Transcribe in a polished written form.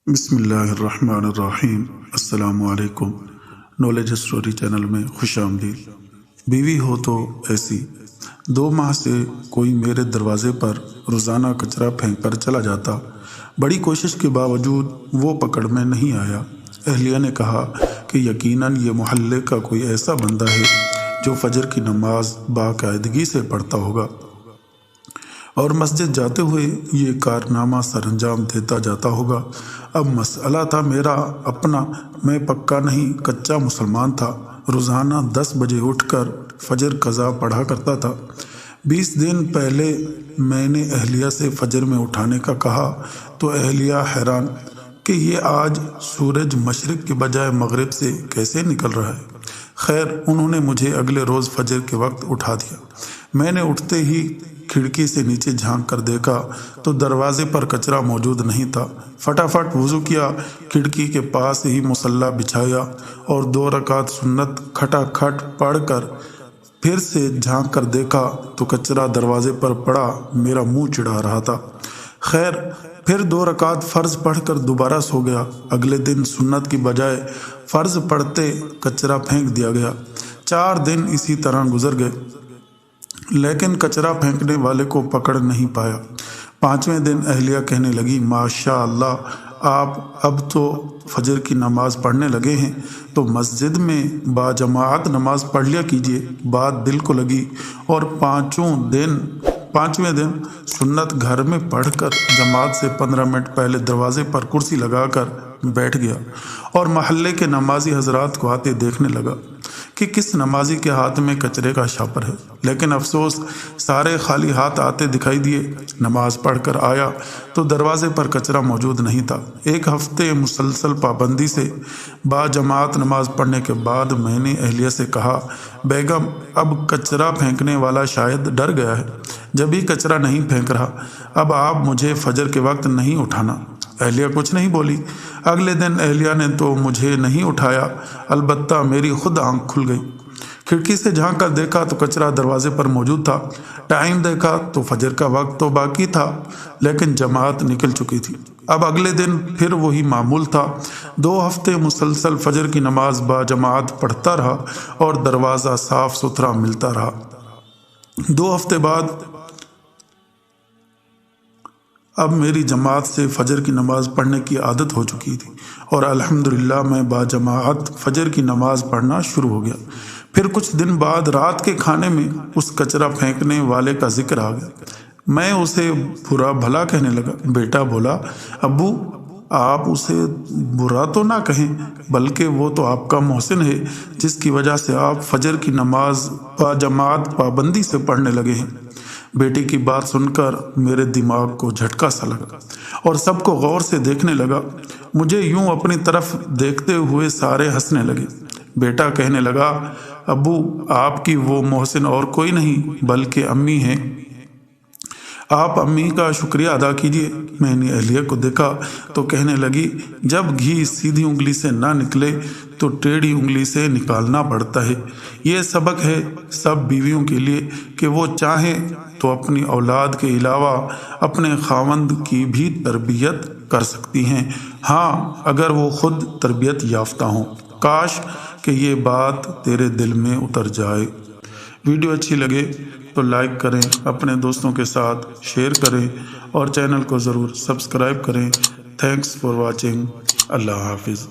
بسم اللہ الرحمن الرحیم۔ السلام علیکم۔ نالج اسٹوری چینل میں خوش آمدید۔ بیوی ہو تو ایسی 2 ماہ سے کوئی میرے دروازے پر روزانہ کچرا پھینک کر چلا جاتا۔ بڑی کوشش کے باوجود وہ پکڑ میں نہیں آیا۔ اہلیہ نے کہا کہ یقیناً یہ محلے کا کوئی ایسا بندہ ہے جو فجر کی نماز باقاعدگی سے پڑھتا ہوگا اور مسجد جاتے ہوئے یہ کارنامہ سر انجام دیتا جاتا ہوگا۔ اب مسئلہ تھا میرا اپنا۔ میں پکا نہیں کچا مسلمان تھا۔ روزانہ 10 بجے اٹھ کر فجر قضا پڑھا کرتا تھا۔ 20 دن پہلے میں نے اہلیہ سے فجر میں اٹھانے کا کہا تو اہلیہ حیران کہ یہ آج سورج مشرق کے بجائے مغرب سے کیسے نکل رہا ہے۔ خیر، انہوں نے مجھے اگلے روز فجر کے وقت اٹھا دیا۔ میں نے اٹھتے ہی کھڑکی سے نیچے جھانک کر دیکھا تو دروازے پر کچرا موجود نہیں تھا۔ فٹافٹ وضو کیا، کھڑکی کے پاس ہی مصلی بچھایا اور 2 رکعت سنت کھٹا کھٹ پڑھ کر پھر سے جھانک کر دیکھا تو کچرا دروازے پر پڑا میرا منہ چڑھا رہا تھا۔ خیر، پھر 2 رکعت فرض پڑھ کر دوبارہ سو گیا۔ اگلے دن سنت کی بجائے فرض پڑھتے کچرا پھینک دیا گیا۔ 4 دن اسی طرح گزر گئے لیکن کچرا پھینکنے والے کو پکڑ نہیں پایا۔ 5ویں دن اہلیہ کہنے لگی، ماشاء اللہ، آپ اب تو فجر کی نماز پڑھنے لگے ہیں تو مسجد میں باجماعت نماز پڑھ لیا کیجیے۔ بات دل کو لگی اور 5ویں دن سنت گھر میں پڑھ کر جماعت سے 15 منٹ پہلے دروازے پر کرسی لگا کر بیٹھ گیا اور محلے کے نمازی حضرات کو آتے دیکھنے لگا کہ کس نمازی کے ہاتھ میں کچرے کا شاپر ہے۔ لیکن افسوس، سارے خالی ہاتھ آتے دکھائی دیے۔ نماز پڑھ کر آیا تو دروازے پر کچرا موجود نہیں تھا۔ 1 ہفتے مسلسل پابندی سے باجماعت نماز پڑھنے کے بعد میں نے اہلیہ سے کہا، بیگم، اب کچرا پھینکنے والا شاید ڈر گیا ہے، جبھی کچرا نہیں پھینک رہا۔ اب آپ مجھے فجر کے وقت نہیں اٹھانا۔ اہلیہ کچھ نہیں بولی۔ اگلے دن اہلیہ نے تو مجھے نہیں اٹھایا، البتہ میری خود آنکھ کھل گئی۔ کھڑکی سے جھانک کر دیکھا تو کچرا دروازے پر موجود تھا۔ ٹائم دیکھا تو فجر کا وقت تو باقی تھا لیکن جماعت نکل چکی تھی۔ اب اگلے دن پھر وہی معمول تھا۔ 2 ہفتے مسلسل فجر کی نماز باجماعت پڑھتا رہا اور دروازہ صاف ستھرا ملتا رہا۔ 2 ہفتے بعد اب میری جماعت سے فجر کی نماز پڑھنے کی عادت ہو چکی تھی اور الحمدللہ میں باجماعت فجر کی نماز پڑھنا شروع ہو گیا۔ پھر کچھ دن بعد رات کے کھانے میں اس کچرا پھینکنے والے کا ذکر آ گیا۔ میں اسے برا بھلا کہنے لگا۔ بیٹا بولا، ابو، آپ اسے برا تو نہ کہیں، بلکہ وہ تو آپ کا محسن ہے جس کی وجہ سے آپ فجر کی نماز باجماعت پابندی سے پڑھنے لگے ہیں۔ بیٹی کی بات سن کر میرے دماغ کو جھٹکا سا لگا اور سب کو غور سے دیکھنے لگا۔ مجھے یوں اپنی طرف دیکھتے ہوئے سارے ہنسنے لگے۔ بیٹا کہنے لگا، ابو، آپ کی وہ محسن اور کوئی نہیں بلکہ امی ہیں، آپ امی کا شکریہ ادا کیجیے۔ میں نے اہلیہ کو دیکھا تو کہنے لگی، جب گھی سیدھی انگلی سے نہ نکلے تو ٹیڑھی انگلی سے نکالنا پڑتا ہے۔ یہ سبق ہے سب بیویوں کے لیے کہ وہ چاہیں تو اپنی اولاد کے علاوہ اپنے خاوند کی بھی تربیت کر سکتی ہیں، ہاں اگر وہ خود تربیت یافتہ ہوں۔ کاش کہ یہ بات تیرے دل میں اتر جائے۔ ویڈیو اچھی لگے تو لائک کریں، اپنے دوستوں کے ساتھ شیئر کریں اور چینل کو ضرور سبسکرائب کریں۔ Thanks for watching. اللہ حافظ۔